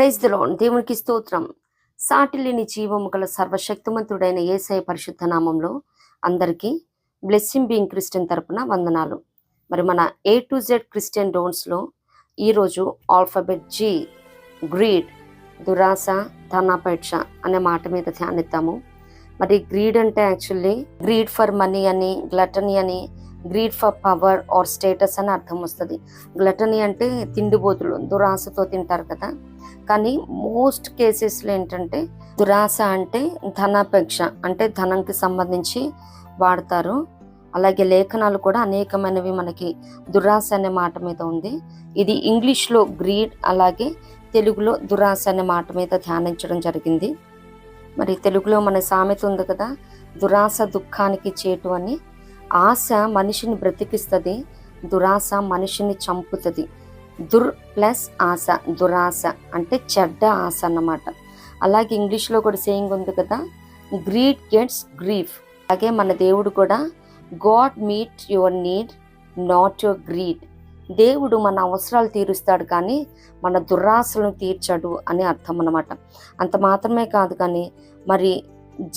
Praise the lord. దేవునికి స్తోత్రం. సాటిలేని జీవము గల సర్వశక్తిమంతుడైన యేసయ్య పరిశుద్ధ నామంలో అందరికీ బ్లెస్సింగ్ బీయింగ్ క్రిస్టియన్ తరపున వందనాలు. మరి మన A to Z క్రిస్టియన్ డోన్స్లో ఈరోజు ఆల్ఫాబెట్ G, గ్రీడ్, దురాశ, ధనాపేక్ష అనే మాట మీద ధ్యానిద్దాము. మరి గ్రీడ్ అంటే యాక్చువల్లీ గ్రీడ్ ఫర్ మనీ అని, గ్లటనీ అని, greed for power are status అని అర్థం వస్తుంది. గ్లటనీ అంటే తిండిబోతులు, దురాశతో తింటారు కదా. కానీ మోస్ట్ కేసెస్లో ఏంటంటే దురాశ అంటే ధనాపేక్ష, అంటే ధనంకి సంబంధించి వాడతారు. అలాగే లేఖనాలు కూడా అనేకమైనవి మనకి దురాశ అనే మాట మీద ఉంది. ఇది ఇంగ్లీష్లో గ్రీడ్, అలాగే తెలుగులో దురాశ అనే మాట మీద ధ్యానించడం జరిగింది. మరి తెలుగులో మన సామెత ఉంది కదా, దురాశ దుఃఖానికి చేటు అని. ఆశ మనిషిని బ్రతికిస్తుంది, దురాశ మనిషిని చంపుతుంది. దుర్ ప్లస్ ఆశ, దురాశ అంటే చెడ్డ ఆశ అన్నమాట. అలాగే ఇంగ్లీష్లో కూడా సేయింగ్ ఉంది కదా, గ్రీడ్ గెట్స్ గ్రీఫ్. అలాగే మన దేవుడు కూడా God meet your need not your greed. దేవుడు మన అవసరాలు తీరుస్తాడు కానీ మన దురాశలను తీర్చాడు అని అర్థం అన్నమాట. అంత మాత్రమే కాదు కానీ మరి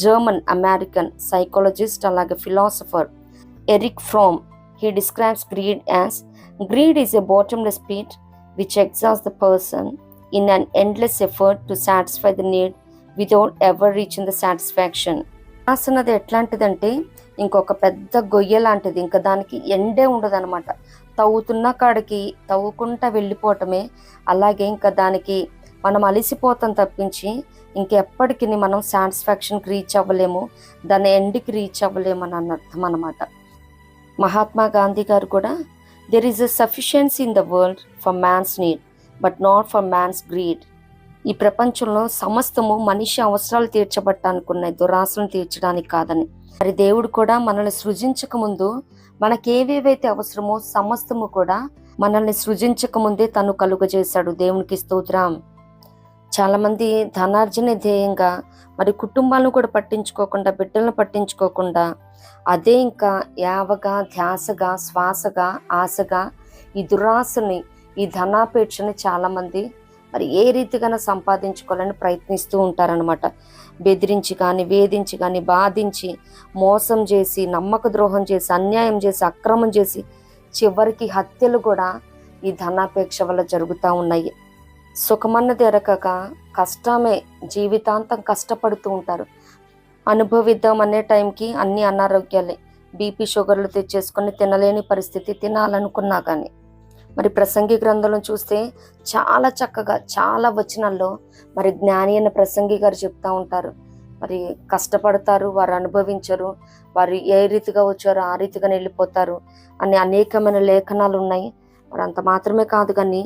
జర్మన్ అమెరికన్ సైకాలజిస్ట్ అలాగే philosopher Erich Fromm, he describes greed as greed is a bottomless pit which exhausts the person in an endless effort to satisfy the need without ever reaching the satisfaction. ఆసనది ఎట్లాంటిదంటే ఇంకొక పెద్ద గొయ్య లాంటిది, ఇంకా దానికి ఎండే ఉండదు అనమాట. తవ్వుతున్న కాడికి తవ్వుకుంటా వెళ్ళిపోవటమే. అలాగే ఇంకా దానికి మనం అలిసిపోతాం తప్పించి ఇంకెప్పటికీ మనం సాటిస్ఫాక్షన్కి రీచ్ అవ్వలేము, దాని ఎండ్కి రీచ్ అవ్వలేము అని అర్థం అనమాట. మహాత్మా గాంధీ గారు కూడా there is a sufficiency in the world for man's need but not for man's greed. ఈ ప్రపంచంలో సమస్తము మనిషి అవసరాలు తీర్చబట్టానుకున్నాయి, దురాశలను తీర్చడానికి కాదని. మరి దేవుడు కూడా మనల్ని సృజించక ముందు మనకేవేవైతే అవసరమో సమస్తము కూడా మనల్ని సృజించక ముందే తను కలుగజేశాడు. దేవునికి స్తోత్రం. చాలామంది ధనార్జన ధ్యేయంగా మరి కుటుంబాలను కూడా పట్టించుకోకుండా, బిడ్డలను పట్టించుకోకుండా అదే ఇంకా యావగా, ధ్యాసగా, శ్వాసగా, ఆశగా ఈ దురాశని, ఈ ధనాపేక్షని చాలామంది మరి ఏ రీతిగానే సంపాదించుకోవాలని ప్రయత్నిస్తూ ఉంటారనమాట. బెదిరించి కానీ, వేధించి కానీ, బాధించి, మోసం చేసి, నమ్మక ద్రోహం చేసి, అన్యాయం చేసి, అక్రమం చేసి, చివరికి హత్యలు కూడా ఈ ధనాపేక్ష వల్ల జరుగుతూ ఉన్నాయి. సుఖమన్నది ఎరకక కష్టమే, జీవితాంతం కష్టపడుతూ ఉంటారు. అనుభవిద్దాం అనే టైంకి అన్ని అనారోగ్యాలే, బీపీ షుగర్లు తెచ్చేసుకొని తినలేని పరిస్థితి, తినాలనుకున్నా కానీ. మరి ప్రసంగి గ్రంథంలో చూస్తే చాలా చక్కగా చాలా వచనాల్లో మరి జ్ఞాని అనే ప్రసంగి గారు చెప్తా ఉంటారు. మరి కష్టపడతారు, వారు అనుభవించరు, వారు ఏ రీతిగా వచ్చారో ఆ రీతిగా వెళ్ళిపోతారు అని అనేకమైన లేఖనాలు ఉన్నాయి. మరి అంత మాత్రమే కాదు కానీ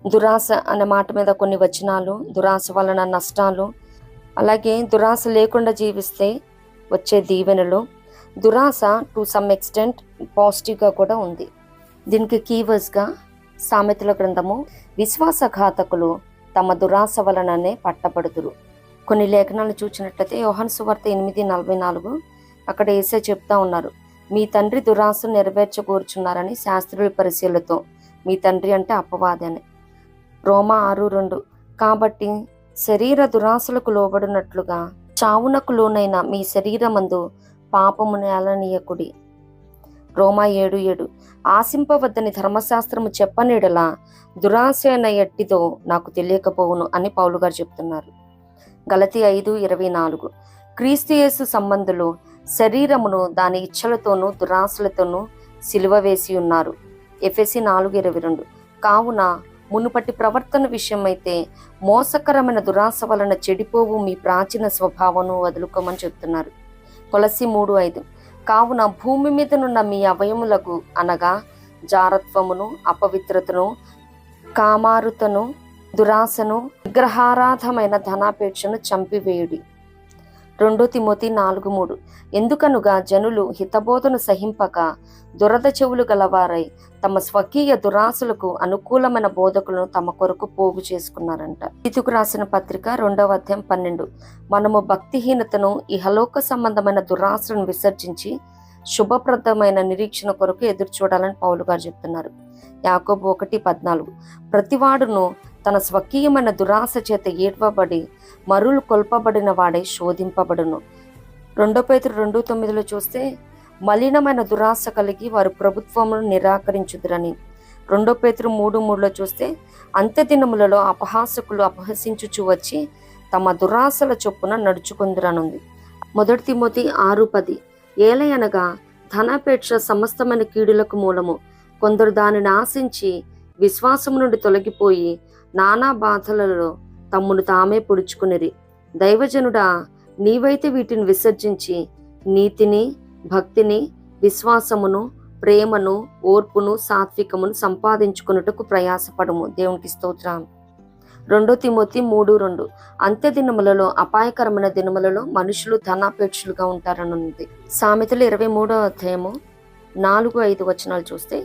దురాశ అనే మాట మీద కొన్ని వచనాలు, దురాశ వలన నష్టాలు, అలాగే దురాశ లేకుండా జీవిస్తే వచ్చే దీవెనలు. దురాశ టు సమ్ ఎక్స్టెంట్ పాజిటివ్గా కూడా ఉంది. దీనికి కీవర్డ్స్గా సామెతల గ్రంథము, విశ్వాసఘాతకులు తమ దురాశ వలననే పట్టబడుతురు. కొన్ని లేఖనాలు చూసినట్లయితే యోహాను సువార్త 8:44 అక్కడ యేసయ్య చెప్తా ఉన్నారు, మీ తండ్రి దురాశను నెరవేర్చకూర్చున్నారని శాస్త్రుల పరిశీలతో. మీ తండ్రి అంటే అపవాది అని. రోమా 6:2 కాబట్టి శరీర దురాశలకు లోబడినట్లుగా చావునకు లోనైన మీ శరీరమందు పాపము నేలనీయకుడి. రోమా 7:7 ఆశింపవద్దని ధర్మశాస్త్రము చెప్పనేడలా దురాశ అయిన ఎట్టిదో నాకు తెలియకపోవును అని పౌలు గారు చెప్తున్నారు. గలతీ 5:24 క్రీస్తు యేసు సంబంధులు శరీరమును దాని ఇచ్చలతోనూ దురాశలతోనూ సిలువ వేసి ఉన్నారు. ఎఫెసీ 4:22 కావున మునుపటి ప్రవర్తన విషయమైతే మోసకరమైన దురాశ వలన చెడిపోవు మీ ప్రాచీన స్వభావమును వదులుకోమని చెప్తున్నారు. కొలస్సీ 3:5 కావున భూమి మీదనున్న మీ అవయములకు అనగా జారత్వమును, అపవిత్రతను, కామారుతను, దురాశను, విగ్రహారాధమైన ధనాపేక్షను చంపివేయుడి. 2 తిమోతి 4:3 ఎందుకనుగా జనులు హితబోధను సహింపక దురద చెవులు గలవారై తమ స్వకీయ దురాశలకు అనుకూలమైన బోధకులను తమ కొరకు పోగు చేసుకున్నారంట. తీతుకు రాసిన పత్రిక 2:12 మనము భక్తిహీనతను, ఇహలోక సంబంధమైన దురాశలను విసర్జించి శుభప్రదమైన నిరీక్షణ కొరకు ఎదురు చూడాలని పౌలు గారు చెప్తున్నారు. యాకోబు 1:14 ప్రతివాడును తన స్వకీయమైన దురాశ చేత ఏడ్వబడి మరులు కొల్పబడిన వాడే శోధింపబడును. 2 పేతురు 2:9 చూస్తే మలినమైన దురాశ కలిగి వారు ప్రభుత్వమును నిరాకరించుదురని. 2 పేతురు 3:3 చూస్తే అంత్య దినములలో అపహాసకులు అపహసించుచు వచ్చి తమ దురాశల చొప్పున నడుచుకుందురనుంది. 1 తిమోతి 6:10 ఏలయనగా ధనాపేక్ష సమస్తమైన కీడులకు మూలము. కొందరు దానిని ఆశించి విశ్వాసము నుండి తొలగిపోయి నానా బాధలలో తమ్మును తామే పొడుచుకునిరి. దైవజనుడా, నీవైతే వీటిని విసర్జించి నీతిని, భక్తిని, విశ్వాసమును, ప్రేమను, ఓర్పును, సాత్వికమును సంపాదించుకున్నట్టుకు ప్రయాసపడము. దేవునికి స్తోత్రం. 2 తిమోతి 3:2 అంత్య దినములలో అపాయకరమైన దినములలో మనుషులు ధనాపేక్షలుగా ఉంటారనుంది. సామెతలు 23:4-5 చూస్తే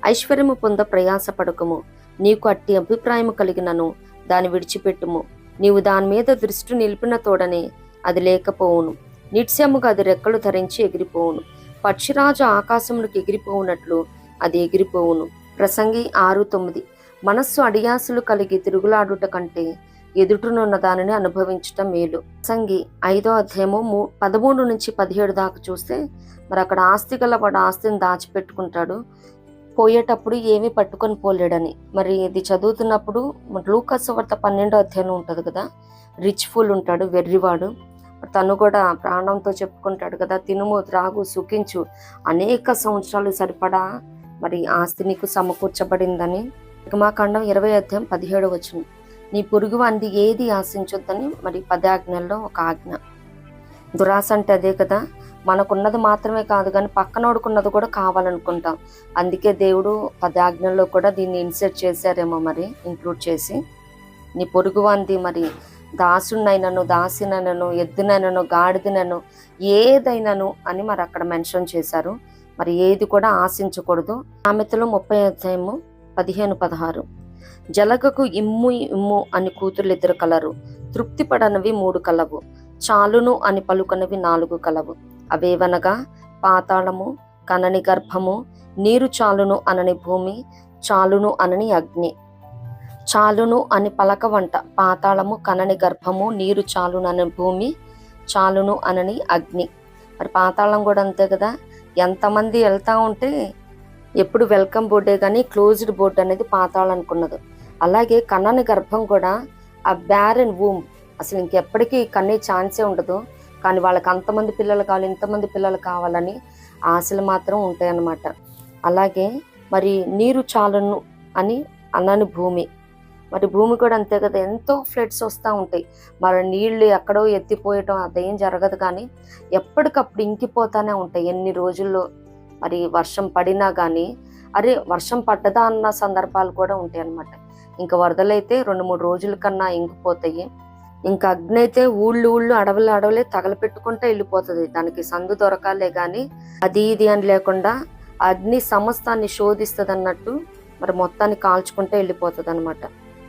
ఐశ్వర్యము పొంద ప్రయాసపడకము, నీకు అట్టి అభిప్రాయము కలిగినను దాన్ని విడిచిపెట్టుము. నీవు దాని మీద దృష్టి నిలిపిన తోడనే అది లేకపోవును. నిత్యముగా అది రెక్కలు ధరించి ఎగిరిపోవును. పక్షిరాజు ఆకాశమునికి ఎగిరిపోవునట్లు అది ఎగిరిపోవును. ప్రసంగి 6:9 మనస్సు అడియాసులు కలిగి తిరుగులాడుట కంటే ఎదుటనున్న దానిని అనుభవించటం మేలు. ప్రసంగి 5:13-17 దాకా చూస్తే మరి అక్కడ ఆస్తి గల వాడు ఆస్తిని దాచిపెట్టుకుంటాడు, పోయేటప్పుడు ఏమీ పట్టుకొని పోలేడని. మరి ఇది చదువుతున్నప్పుడు లూకాసు వార్త 12 ఉంటుంది కదా, రిచ్ ఫుల్ ఉంటాడు, వెర్రివాడు. తను కూడా ప్రాణంతో చెప్పుకుంటాడు కదా, తినుము, త్రాగు, సుఖించు, అనేక సంవత్సరాలు సరిపడా మరి ఆస్తి నీకు సమకూర్చబడిందని. నిర్గమాకాండం 20:17 నీ పొరుగు వానిది ఏది ఆశించొద్దని మరి 10 ఆజ్ఞల్లో ఒక ఆజ్ఞ. దురాశ అంటే అదే కదా, మనకున్నది మాత్రమే కాదు కానీ పక్కనోడుకున్నది కూడా కావాలనుకుంటాం. అందుకే దేవుడు 10 ఆజ్ఞల్లో కూడా దీన్ని ఇన్సర్ట్ చేశారేమో, మరి ఇంక్లూడ్ చేసి. నీ పొరుగువానిది మరి దాసునైనను, దాసినైనను, ఎద్దునైనను, గాడిదనను, ఏదైనాను అని మరి అక్కడ మెన్షన్ చేశారు. మరి ఏది కూడా ఆశించకూడదు. సామెతలు 30:15-16 జలగకు ఇమ్ము ఇమ్ము అని కూతుర్లు 2 కలరు, తృప్తి పడనవి 3 కలవు, చాలును అని పలుకనవి 4 కలవు. అవేవనగా పాతాళము, కనని గర్భము, నీరు చాలును అనని భూమి, చాలును అనని అగ్ని. చాలును అని పలక వంట, పాతాళము, కనని గర్భము, నీరు చాలును అని భూమి, చాలును అనని అగ్ని. మరి పాతాళం కూడా అంతే కదా, ఎంతమంది వెళ్తా ఉంటే ఎప్పుడు వెల్కమ్ బోర్డే కానీ క్లోజ్డ్ బోర్డు అనేది పాతాళం అనుకున్నది. అలాగే కన్నని గర్భం కూడా ఆ బ్యారెన్ వూమ్, అసలు ఇంకెప్పటికీ కన్నే ఛాన్సే ఉండదు. కానీ వాళ్ళకి అంతమంది పిల్లలు కావాలి, ఇంతమంది పిల్లలు కావాలని ఆశలు మాత్రం ఉంటాయన్నమాట. అలాగే మరి నీరు చాలును అని అనని భూమి, మరి భూమి కూడా అంతే కదా, ఎంతో ఫ్లడ్స్ వస్తూ ఉంటాయి. మరి నీళ్లు ఎక్కడో ఎత్తిపోయటం అదేం జరగదు, కానీ ఎప్పటికప్పుడు ఇంకిపోతానే ఉంటాయి. ఎన్ని రోజుల్లో మరి వర్షం పడినా కానీ అరే వర్షం పడ్డదా అన్న సందర్భాలు కూడా ఉంటాయి అన్నమాట. ఇంకా వరదలైతే 2-3 రోజుల కన్నా ఇంకిపోతాయి. ఇంకా అగ్ని అయితే ఊళ్ళు అడవులే తగలపెట్టుకుంటే వెళ్ళిపోతుంది. దానికి సందు దొరకాలే కానీ అది ఇది అని లేకుండా అగ్ని సమస్తాన్ని శోధిస్తుంది అన్నట్టు మరి మొత్తాన్ని కాల్చుకుంటే వెళ్ళిపోతుంది అనమాట.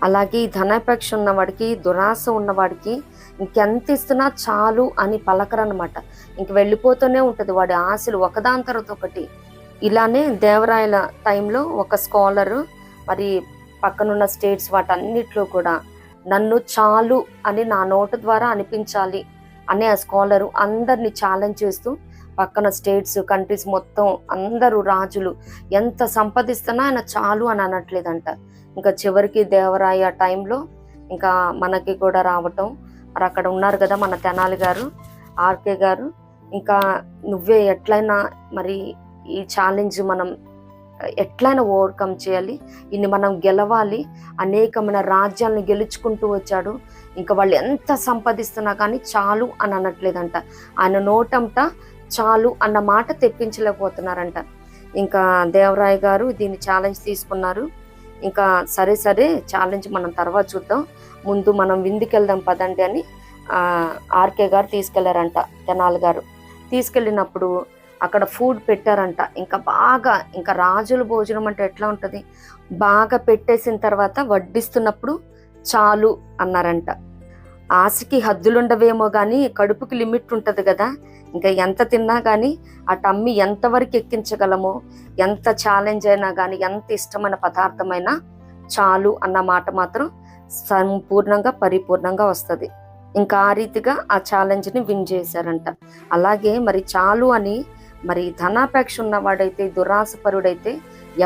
అలాగే ఈ ధనాపేక్ష ఉన్నవాడికి, దురాశ ఉన్నవాడికి ఇంకెంత ఇస్తున్నా చాలు అని పలకరనమాట. ఇంక వెళ్ళిపోతూనే ఉంటుంది వాడి ఆశలు ఒకదాని తర్వాత ఒకటి. ఇలానే దేవరాయల టైంలో ఒక స్కాలరు మరి పక్కనున్న స్టేట్స్ వాటన్నిటిలో కూడా నన్ను చాలు అని నా నోటు ద్వారా అనిపించాలి అనే ఆ స్కాలరు అందరినీ ఛాలెంజ్ చేస్తూ పక్కన స్టేట్స్, కంట్రీస్ మొత్తం అందరూ రాజులు ఎంత సంపాదిస్తున్నా ఆయన చాలు అని అనట్లేదంట. ఇంకా చివరికి దేవరాయ టైంలో ఇంకా మనకి కూడా రావటం, మరి అక్కడ ఉన్నారు కదా మన తెనాలి గారు, ఆర్కే గారు, ఇంకా నువ్వే ఎట్లయినా మరి ఈ ఛాలెంజ్ మనం ఎట్లయినా ఓవర్కమ్ చేయాలి, ఇన్ని మనం గెలవాలి, అనేకమైన రాజ్యాలను గెలుచుకుంటూ వచ్చాడు. ఇంకా వాళ్ళు ఎంత సంపాదిస్తున్నా కానీ చాలు అని అనట్లేదంట. ఆయన నోటంట చాలు అన్న మాట తెప్పించలేకపోతున్నారంట. ఇంకా దేవరాయ్ గారు దీన్ని ఛాలెంజ్ తీసుకున్నారు. ఇంకా సరే ఛాలెంజ్ మనం తర్వాత చూద్దాం, ముందు మనం విందుకెళ్దాం పదండి అని ఆర్కే గారు తీసుకెళ్లారంట. తెనాలి గారు తీసుకెళ్ళినప్పుడు అక్కడ ఫుడ్ పెట్టారంట. ఇంకా బాగా, ఇంకా రాజుల భోజనం అంటే ఎట్లా ఉంటుంది, బాగా పెట్టేసిన తర్వాత వడ్డిస్తున్నప్పుడు చాలు అన్నారంట. ఆశకి హద్దులుండవేమో కానీ కడుపుకి లిమిట్ ఉంటుంది కదా. ఇంకా ఎంత తిన్నా కానీ ఆ టమ్మి ఎంతవరకు ఎక్కించగలమో, ఎంత ఛాలెంజ్ అయినా కానీ, ఎంత ఇష్టమైన పదార్థమైనా చాలు అన్న మాట మాత్రం సంపూర్ణంగా పరిపూర్ణంగా వస్తుంది. ఇంకా ఆ రీతిగా ఆ ఛాలెంజ్ని విన్ చేశారంట. అలాగే మరి చాలు అని మరి ధనాపేక్ష ఉన్నవాడైతే, దురాశపరుడైతే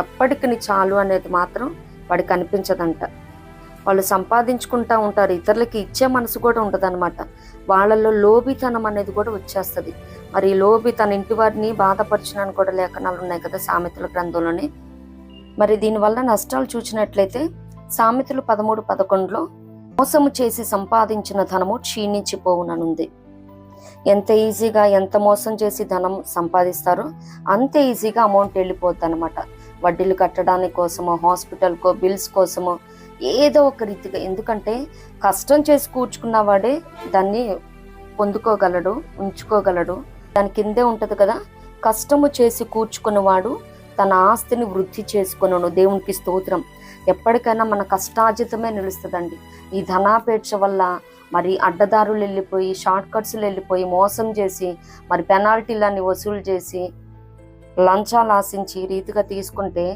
ఎప్పటికీ చాలు అనేది మాత్రం వాడికి అనిపించదంట. వాళ్ళు సంపాదించుకుంటా ఉంటారు, ఇతరులకి ఇచ్చే మనసు కూడా ఉంటుందన్నమాట. వాళ్ళలో లోభితనం అనేది కూడా వచ్చేస్తుంది. మరి లోభి తన ఇంటి వారిని బాధపరచునని కూడా లేఖనాలు ఉన్నాయి కదా సామెతల గ్రంథంలోని. మరి దీనివల్ల నష్టాలు చూసినట్లయితే సామెతలు 13:11లో మోసము చేసి సంపాదించిన ధనము క్షీణించిపోవుననుంది. ఎంత ఈజీగా ఎంత మోసం చేసి ధనం సంపాదిస్తారో అంతే ఈజీగా అమౌంట్ వెళ్ళిపోద్ది అనమాట. వడ్డీలు కట్టడానికి కోసమో, హాస్పిటల్కో, బిల్స్ కోసమో, ఏదో ఒక రీతిగా. ఎందుకంటే కష్టం చేసి కూర్చుకున్న వాడే దాన్ని పొందుకోగలడు, ఉంచుకోగలడు. దాని కిందే ఉంటది కదా, కష్టము చేసి కూర్చుకున్నవాడు తన ఆస్తిని వృద్ధి చేసుకున్నాను. దేవునికి స్తోత్రం. ఎప్పటికైనా మన కష్టార్జితమే నిలుస్తుందండి. ఈ ధనాపేక్ష వల్ల మరి అడ్డదారులు వెళ్ళిపోయి, షార్ట్ కట్స్లు వెళ్ళిపోయి, మోసం చేసి, మరి పెనాల్టీలన్నీ వసూలు చేసి, లంచాలు ఆశించి రీతిగా తీసుకుంటే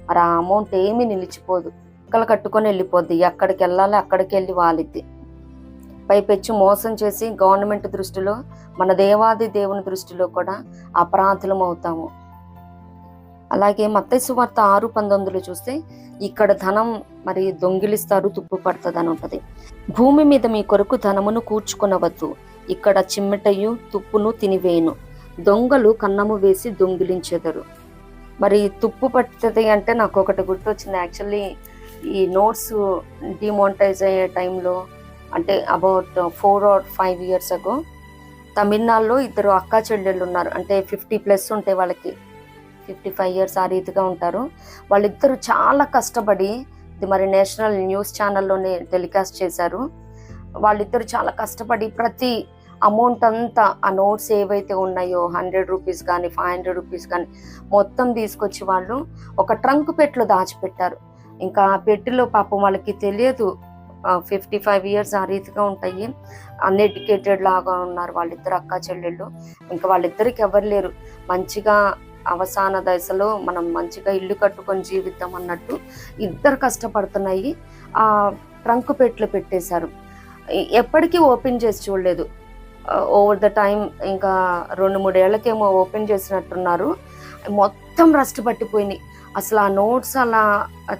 మరి ఆ అమౌంట్ ఏమీ నిలిచిపోదు. ఎక్కలు కట్టుకొని వెళ్ళిపోద్ది. ఎక్కడికి వెళ్ళాలి అక్కడికి వెళ్ళి వాలిద్ది. పైపెచ్చి మోసం చేసి గవర్నమెంట్ దృష్టిలో, మన దేవాది దేవుని దృష్టిలో కూడా అపరాధులం అవుతాము. అలాగే మత్తయి సువార్త 6:19 చూస్తే ఇక్కడ ధనం మరి దొంగిలిస్తారు, తుప్పు పడుతుంది అని ఉంటుంది. భూమి మీద మీ కొరకు ధనమును కూర్చుకొనవద్దు, ఇక్కడ చిమ్మెటయు తుప్పును తినివేయును, దొంగలు కన్నము వేసి దొంగిలించెదరు. మరి తుప్పు పడుతుంది అంటే నాకు ఒకటి గుర్తొచ్చింది. యాక్చువల్లీ ఈ నోట్స్ డిమానిటైజ్ అయ్యే టైంలో, అంటే అబౌట్ 4 or 5 years ago, తమిళనాడులో ఇద్దరు అక్కా చెల్లెళ్ళు ఉన్నారు. అంటే 50+ ఉంటాయి వాళ్ళకి, 55 years ఆ రీతిగా ఉంటారు. వాళ్ళిద్దరూ చాలా కష్టపడి, ఇది మరి నేషనల్ న్యూస్ ఛానల్లోనే టెలికాస్ట్ చేశారు. వాళ్ళిద్దరు చాలా కష్టపడి ప్రతి అమౌంట్ అంతా, ఆ నోట్స్ ఏవైతే ఉన్నాయో 100 రూపీస్ కానీ 500 రూపీస్ కానీ మొత్తం తీసుకొచ్చి వాళ్ళు ఒక ట్రంక్ పెట్టెలో దాచిపెట్టారు. ఇంకా ఆ పెట్టెలో పాపం వాళ్ళకి తెలియదు, 55 years ఆ రీతిగా ఉంటాయి. అన్ఎడ్యుకేటెడ్ లాగా ఉన్నారు వాళ్ళిద్దరు అక్కా చెల్లెళ్ళు. ఇంకా వాళ్ళిద్దరికి ఎవరు లేరు. మంచిగా అవసాన దశలో మనం మంచిగా ఇల్లు కట్టుకొని జీవిద్దాం అన్నట్టు ఇద్దరు కష్టపడుతున్నాయి. ఆ ట్రంక్ పెట్టెలో పెట్టేశారు. ఎప్పటికీ ఓపెన్ చేసి చూడలేదు. ఓవర్ ద టైం ఇంకా 2-3 ఏళ్ళకేమో ఓపెన్ చేసినట్టున్నారు. మొత్తం రస్ట్ పట్టిపోయినాయి. అసలు ఆ నోట్స్ అలా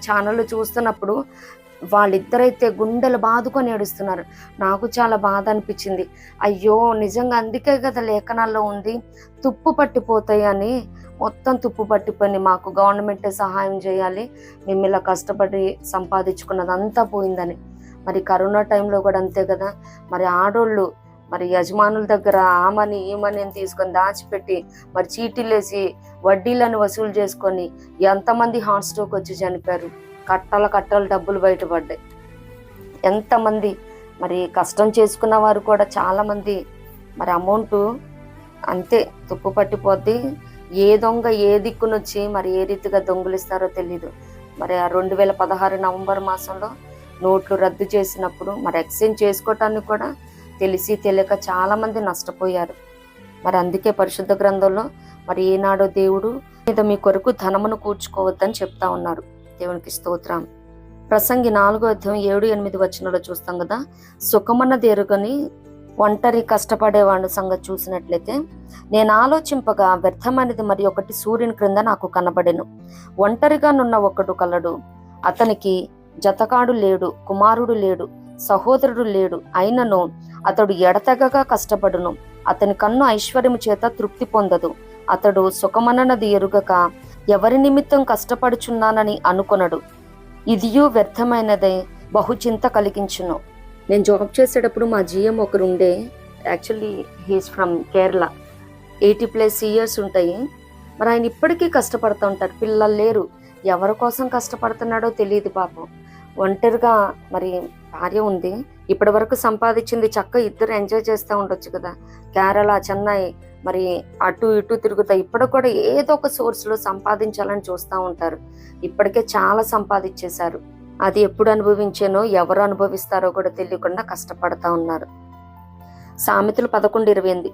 ఛానల్ చూస్తున్నప్పుడు వాళ్ళిద్దరైతే గుండెలు బాదుకొని ఏడుస్తున్నారు. నాకు చాలా బాధ అనిపించింది. అయ్యో నిజంగా అందుకే కదా లేఖనాల్లో ఉంది, తుప్పు పట్టిపోతాయి అని. మొత్తం తుప్పు పట్టిపోయి మాకు గవర్నమెంటే సహాయం చేయాలి, మేము ఇలా కష్టపడి సంపాదించుకున్నదంతా పోయిందని. మరి కరోనా టైంలో కూడా అంతే కదా. మరి ఆడోళ్ళు మరి యజమానుల దగ్గర ఆమని ఈమని తీసుకొని దాచిపెట్టి మరి చీటీలేసి వడ్డీలను వసూలు చేసుకొని ఎంతమంది హార్ట్ స్ట్రోక్ వచ్చి చనిపోయారు. కట్టలు డబ్బులు బయటపడ్డాయి. ఎంతమంది మరి కష్టం చేసుకున్న వారు కూడా చాలామంది మరి అమౌంట్ అంతే తుప్పు పట్టిపోద్ది. ఏ దొంగ ఏ దిక్కునొచ్చి మరి ఏ రీతిగా దొంగిలిస్తారో తెలీదు. మరి ఆ 2016 నవంబర్ మాసంలో నోట్లు రద్దు చేసినప్పుడు మరి ఎక్స్చేంజ్ చేసుకోవటానికి కూడా తెలిసి తెలియక చాలామంది నష్టపోయారు. మరి అందుకే పరిశుద్ధ గ్రంథంలో మరి ఏనాడో దేవుడు మీద మీ కొరకు ధనమును కూర్చుకోవద్దని చెప్తా ఉన్నారు. దేవునికి స్తోత్రం. ప్రసంగి 4:7-8 చూస్తాం కదా. సుఖమన్న దేరుగని ఒంటరి కష్టపడేవాడు సంగతి చూసినట్లయితే, నేను ఆలోచింపగా వ్యర్థమైనది మరి ఒకటి సూర్యుని క్రింద నాకు కనబడెను. ఒంటరిగా నున్న ఒకడు కలడు, అతనికి జతకాడు లేడు, కుమారుడు లేడు, సహోదరుడు లేడు. అయినను అతడు ఎడతెగగా కష్టపడును. అతని కన్ను ఐశ్వర్యము చేత తృప్తి పొందదు. అతడు సుఖమన్నది ఎరుగక ఎవరి నిమిత్తం కష్టపడుచున్నానని అనుకొనడు. ఇదియు వ్యర్థమైనదే, బహుచింత కలిగించును. నేను జాబ్ చేసేటప్పుడు మా GM ఒకరు ఉండే. Actually he's from Kerala. 80+ years ఉంటాయి. మరి ఆయన ఇప్పటికీ కష్టపడుతూ ఉంటారు. పిల్లలు లేరు, ఎవరి కోసం కష్టపడుతున్నాడో తెలియదు పాపం. ఒంటరిగా మరి భార్య ఉంది. ఇప్పటి వరకు సంపాదించింది చక్క ఇద్దరు ఎంజాయ్ చేస్తూ ఉండొచ్చు కదా. కేరళ, చెన్నై మరి అటు ఇటు తిరుగుతా ఇప్పుడు కూడా ఏదో ఒక సోర్స్లో సంపాదించాలని చూస్తూ ఉంటారు. ఇప్పటికే చాలా సంపాదించేశారు. అది ఎప్పుడు అనుభవించానో ఎవరు అనుభవిస్తారో కూడా తెలియకుండా కష్టపడతా ఉన్నారు. సామెతలు 11:28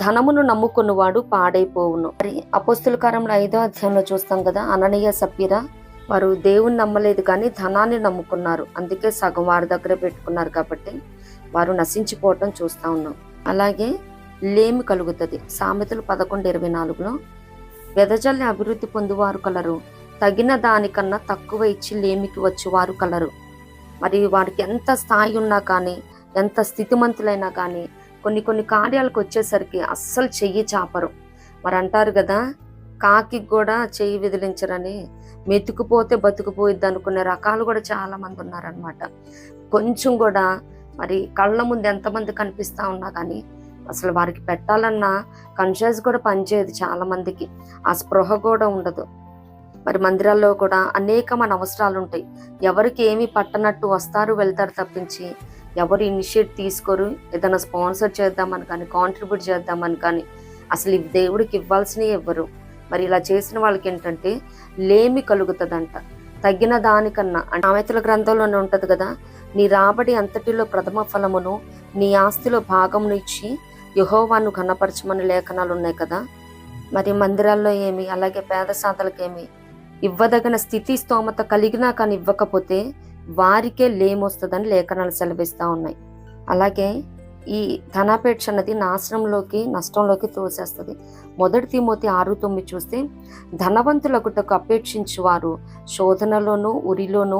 ధనమును నమ్ముకున్నవాడు పాడైపోవును. మరి అపోస్తుల కార్యములు 5వ అధ్యాయంలో చూస్తాం కదా. అననీయ, సప్పీరా వారు దేవుని నమ్మలేదు కానీ ధనాన్ని నమ్ముకున్నారు. అందుకే సగం వారి దగ్గరే పెట్టుకున్నారు కాబట్టి వారు నశించిపోవటం చూస్తూ ఉన్నాం. అలాగే లేమి కలుగుతుంది. సామెతలు 11:24లో వెదజల్లి అభివృద్ధి పొందువారు కలరు, తగిన దానికన్నా తక్కువ ఇచ్చి లేమికి వచ్చేవారు కలరు. మరి వారికి ఎంత స్థాయి ఉన్నా కానీ, ఎంత స్థితిమంతులైనా కానీ కొన్ని కార్యాలకు వచ్చేసరికి అస్సలు చెయ్యి చాపరు. మరి అంటారు కదా, కాకి కూడా చెయ్యి విదిలించరని. మెతుకుపోతే బతుకుపోయిద్ది అనుకునే రకాలు కూడా చాలా మంది ఉన్నారనమాట. కొంచెం కూడా మరి కళ్ళ ముందు ఎంతమంది కనిపిస్తూ ఉన్నా కానీ అసలు వారికి పెట్టాలన్న కాన్షియస్ కూడా పనిచేయదు. చాలా మందికి ఆ స్పృహ కూడా ఉండదు. మరి మందిరాల్లో కూడా అనేకమైన అవసరాలు ఉంటాయి. ఎవరికి ఏమి పట్టనట్టు వస్తారు వెళ్తారు తప్పించి ఎవరు ఇనిషియేట్ తీసుకోరు. ఏదైనా స్పాన్సర్ చేద్దామని కానీ, కాంట్రిబ్యూట్ చేద్దామని కానీ అసలు దేవుడికి ఇవ్వాల్సినవి ఇవ్వరు. మరి ఇలా చేసిన వాళ్ళకి ఏంటంటే లేమి కలుగుతుందంట. తగిన దానికన్నా, సామెతల గ్రంథంలోనే ఉంటుంది కదా, నీ రాబడి అంతటిలో ప్రథమ ఫలమును నీ ఆస్తిలో భాగమును ఇచ్చి యెహోవాను ఘనపరచమని లేఖనాలు ఉన్నాయి కదా. మరి మందిరాల్లో ఏమి, అలాగే పేద సాధలకేమి ఇవ్వదగిన స్థితి స్తోమత కలిగినా కానీ ఇవ్వకపోతే వారికే లేమొస్తుందని లేఖనాలు సెలవిస్తూ ఉన్నాయి. అలాగే ఈ ధనాపేక్ష అన్నది నాశనంలోకి, నష్టంలోకి తోసేస్తుంది. 1 తిమోతి 6:9 చూస్తే ధనవంతులగుటకు అపేక్షించు వారు శోధనలోను, ఉరిలోను,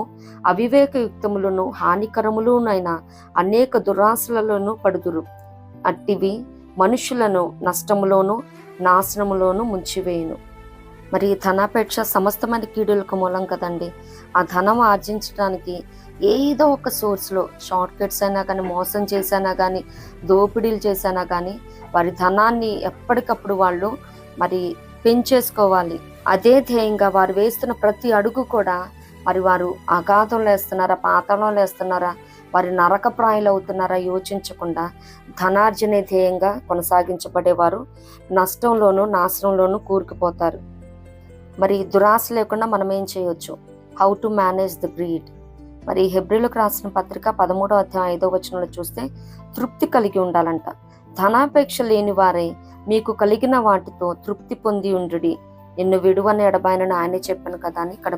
అవివేకయుక్తములను, హానికరములునైన అనేక దురాశలలోనూ పడుదురు. అట్టివి మనుషులను నష్టములోను, నాశనములోను ముంచివేయును. మరి ధనాపేక్ష సమస్తమైన కీడులకు మూలం కదండి. ఆ ధనం ఆర్జించడానికి ఏదో ఒక సోర్స్లో షార్ట్ కట్స్ అయినా కానీ, మోసం చేసినా కానీ, దోపిడీలు చేసినా కానీ వారి ధనాన్ని ఎప్పటికప్పుడు వాళ్ళు మరి పెంచేసుకోవాలి. అదే ధ్యేయంగా వారు వేస్తున్న ప్రతి అడుగు కూడా మరి వారు అగాధంలో వేస్తున్నారా, పాతాళంలో వేస్తున్నారా, వారి నరకప్రాయులు అవుతున్నారా యోచించకుండా ధనార్జనే ధ్యేయంగా కొనసాగించబడేవారు నష్టంలోనూ, నాశనంలోనూ కూరుకుపోతారు. మరి దురాశ లేకుండా మనం ఏం చేయొచ్చు? How to manage the greed. మరి హెబ్రీలకు రాసిన పత్రిక 13వ అధ్యాయం 5వ వచనంలో చూస్తే తృప్తి కలిగి ఉండాలంట. ధనాపేక్ష లేని వారే మీకు కలిగిన వాటితో తృప్తి పొంది ఉండుడి, నిన్ను విడువని ఎడబాయనని ఆయనే చెప్పాను కదా అని ఇక్కడ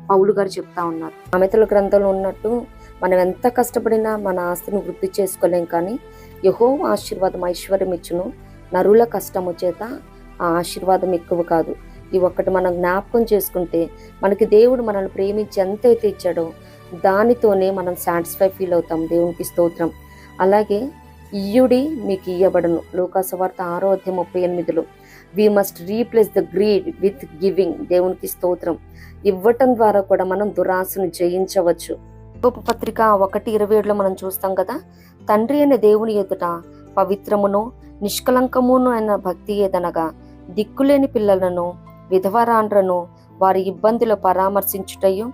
పౌలు గారు చెప్తా ఉన్నారు. సామెతల గ్రంథంలో ఉన్నట్టు మనం ఎంత కష్టపడినా మన ఆస్తిని వృద్ధి చేసుకోలేం, కానీ యెహోవా ఆశీర్వాదం ఐశ్వర్యం ఇచ్చును, నరుల కష్టము చేత ఆ ఆశీర్వాదం ఎక్కువ కాదు. ఈ ఒక్కటి మనం జ్ఞాపకం చేసుకుంటే మనకి దేవుడు మనల్ని ప్రేమించి ఎంతైతే ఇచ్చాడో దానితోనే మనం సాటిస్ఫై ఫీల్ అవుతాం. దేవునికి స్తోత్రం. అలాగే ఇయ్యుడి మీకు ఇయ్యబడను, లోకాసువార్త 6:38 we must replace the greed with giving. దేవునికి స్తోత్రం. ఇవ్వటం ద్వారా కూడా మనం దురాశను జయించవచ్చు. పత్రిక 1:27 మనం చూస్తాం కదా, తండ్రి అనే దేవుని ఎదుట పవిత్రమును నిష్కలంకమును అయిన భక్తి ఏదనగా దిక్కులేని పిల్లలను, విధవరాండ్రను వారి ఇబ్బందులు పరామర్శించుటయు,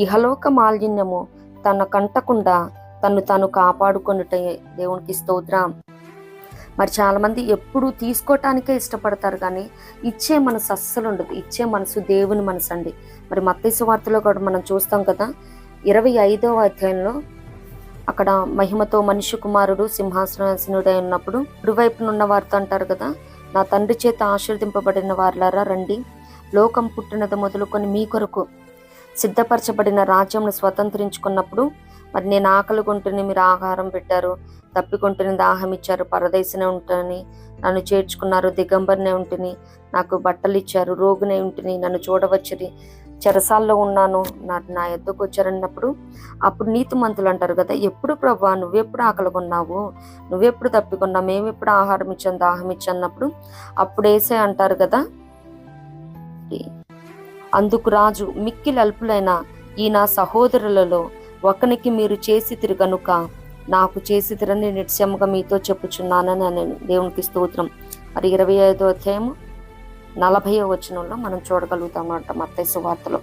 ఇహలోక మాలిన్యము తన కంటకుండా తను తాను కాపాడుకొనుటే. దేవునికి స్తోత్రం. మరి చాలామంది ఎప్పుడు తీసుకోవటానికే ఇష్టపడతారు కానీ ఇచ్చే మనసు అస్సలు ఉండదు. ఇచ్చే మనసు దేవుని మనసు అండి. మరి మత్తయి సువార్తలో కూడా మనం చూస్తాం కదా, 25వ అధ్యాయంలో అక్కడ మహిమతో మనిషి కుమారుడు సింహాసనాసీనుడై ఉన్నప్పుడు కుడివైపునున్న వారితో అంటారు కదా, నా తండ్రి చేత ఆశీర్వదింపబడిన వారులారా రండి, లోకం పుట్టినది మొదలుకొని మీ కొరకు సిద్ధపరచబడిన రాజ్యంను స్వతంత్రించుకున్నప్పుడు మరి నేను ఆకలి కొంటుని మీరు ఆహారం పెట్టారు, తప్పికొంటుని దాహం ఇచ్చారు, పరదేశనే ఉంటుని నన్ను చేర్చుకున్నారు, దిగంబరినే ఉంటుని నాకు బట్టలు ఇచ్చారు, రోగునే ఉంటుని నన్ను చూడవచ్చుది, చెరసాల్లో ఉన్నాను నా ఎద్దకు వచ్చారన్నప్పుడు అప్పుడు నీతిమంతులు అంటారు కదా, ఎప్పుడు ప్రభువా నువ్వెప్పుడు ఆకలి కొన్నావు, నువ్వెప్పుడు తప్పికొన్నావు, మేమెప్పుడు ఆహారం ఇచ్చాను, దాహం ఇచ్చన్నప్పుడు అప్పుడు వేసే అంటారు కదా, అందుకు రాజు మిక్కిలి అల్పులైన ఈ నా సహోదరులలో ఒకనికి మీరు చేసితిరి గనుక నాకు చేసితిరని నిశ్చయముగా మీతో చెప్పుచున్నానని నేను. దేవునికి స్తోత్రం. మరి 25వ అధ్యాయము 40వ వచనంలో మనం చూడగలుగుతాం అన్నమాట మత్తయి సువార్తలో.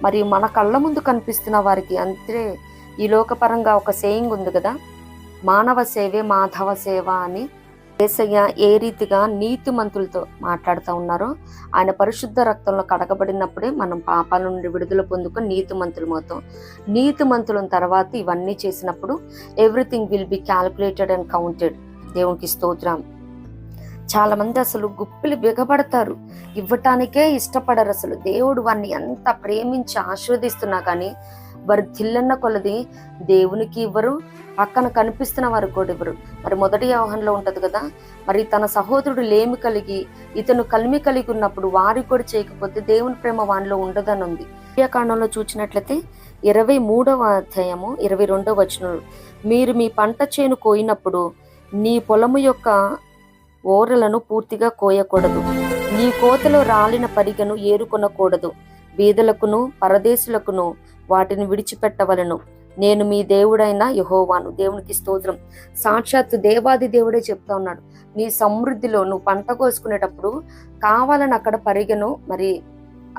మరి మన కళ్ళ ముందు కనిపిస్తున్న వారికి అంతే ఈ లోకపరంగా ఒక సేయింగ్ ఉంది కదా, మానవ సేవే మాధవ సేవ అని. యేసయ్య ఏ రీతిగా నీతిమంతులతో మాట్లాడుతూ ఉన్నారో, ఆయన పరిశుద్ధ రక్తంలో కడగబడినప్పుడే మనం పాపాల నుండి విడుదల పొందుకొని నీతిమంతులమవుతాం. నీతిమంతుల తర్వాత ఇవన్నీ చేసినప్పుడు everything will be calculated and counted. దేవునికి స్తోత్రం. చాలా మంది అసలు గుప్పిలు బిగబడతారు, ఇవ్వటానికే ఇష్టపడరు. అసలు దేవుడు వారిని ఎంత ప్రేమించి ఆశీర్వదిస్తున్నా కానీ వారు దిల్లన్న కొలది దేవునికి ఇవ్వరు, పక్కన కనిపిస్తున్న వారు కూడా ఇవ్వరు. మరి మొదటి యోహానులో ఉంటది కదా, మరి తన సహోదరుడు లేమి కలిగి ఇతను కలిమి కలిగి ఉన్నప్పుడు వారికి కూడా చేయకపోతే దేవుని ప్రేమ వానిలో ఉండదని ఉంది. కాండంలో చూసినట్లయితే 23వ అధ్యాయము 22వ వచనం, మీరు మీ పంట చేను కోయినప్పుడు నీ పొలము యొక్క ఓరలను పూర్తిగా కోయకూడదు, నీ కోతలో రాలిన పరిగను ఏరుకొనకూడదు, బీదలకును పరదేశులకును వాటిని విడిచిపెట్టవలను, నేను మీ దేవుడైన యెహోవాను. దేవునికి స్తోత్రం. సాక్షాత్తు దేవాది దేవుడే చెప్తా ఉన్నాడు, నీ సమృద్ధిలో నువ్వు పంట కోసుకునేటప్పుడు కావాలని అక్కడ పరిగెను మరి